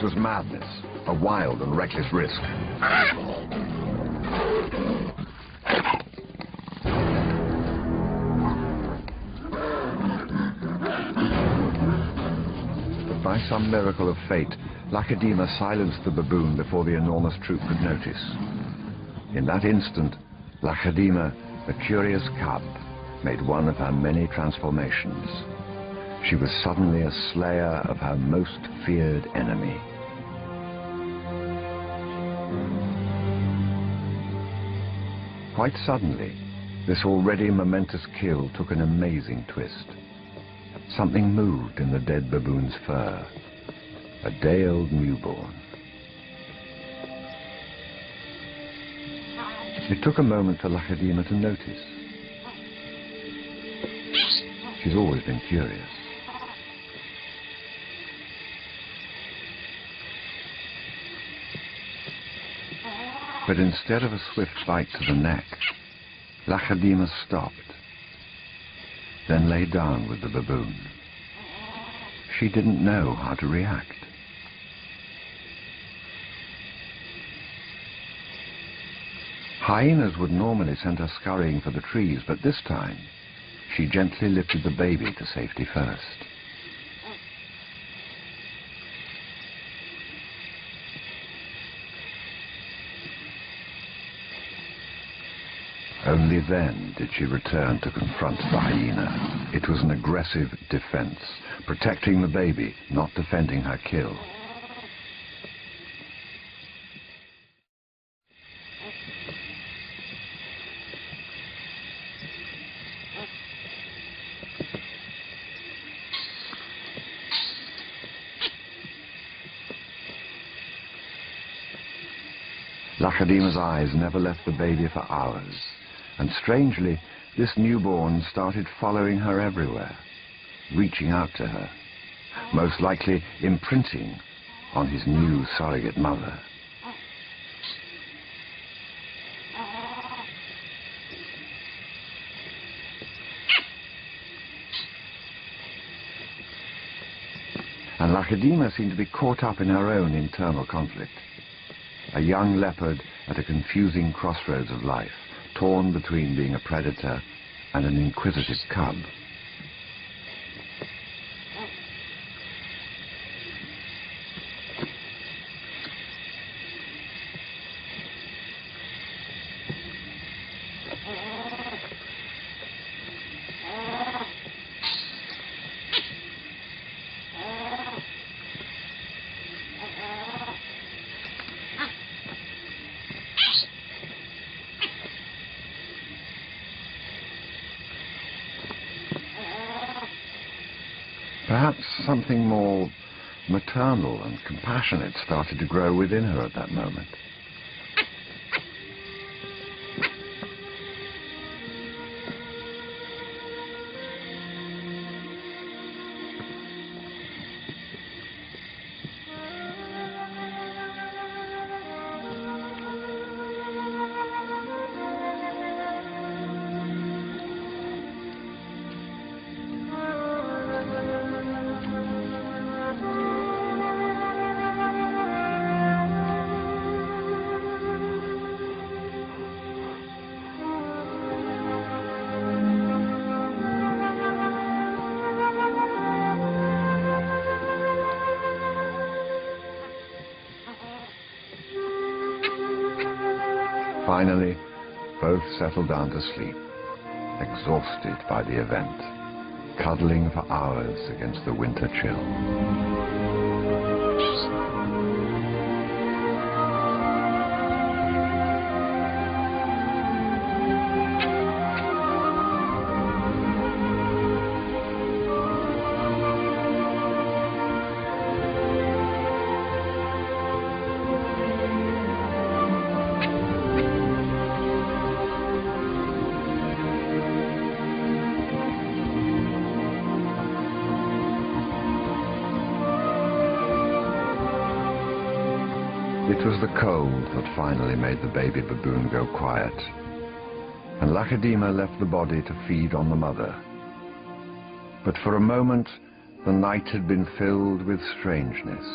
was madness, a wild and reckless risk. But by some miracle of fate, Lacedaemon silenced the baboon before the enormous troop could notice. In that instant, Lacedaemon, the curious cub, made one of her many transformations. She was suddenly a slayer of her most feared enemy. Quite suddenly, this already momentous kill took an amazing twist. Something moved in the dead baboon's fur. A day-old newborn. It took a moment for Lacedaemon to notice. She's always been curious. But instead of a swift bite to the neck, Lacedaemon stopped, then lay down with the baboon. She didn't know how to react. Hyenas would normally send her scurrying for the trees, but this time she gently lifted the baby to safety first. Only then did she return to confront the hyena. It was an aggressive defense, protecting the baby, not defending her kill. Lacedaemon's eyes never left the baby for hours, and strangely, this newborn started following her everywhere, reaching out to her, most likely imprinting on his new surrogate mother. And Lacedaemon seemed to be caught up in her own internal conflict. A young leopard at a confusing crossroads of life, torn between being a predator and an inquisitive cub. Perhaps something more maternal and compassionate started to grow within her at that moment. Finally, both settled down to sleep, exhausted by the event, cuddling for hours against the winter chill. It was the cold that finally made the baby baboon go quiet, and Lacedaemon left the body to feed on the mother. But for a moment, the night had been filled with strangeness.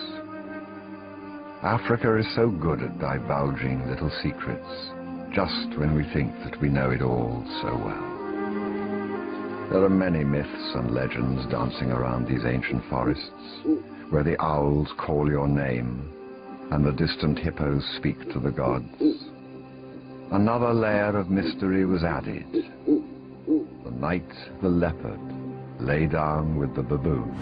Africa is so good at divulging little secrets, just when we think that we know it all so well. There are many myths and legends dancing around these ancient forests, where the owls call your name and the distant hippos speak to the gods. Another layer of mystery was added. The night the leopard lay down with the baboon.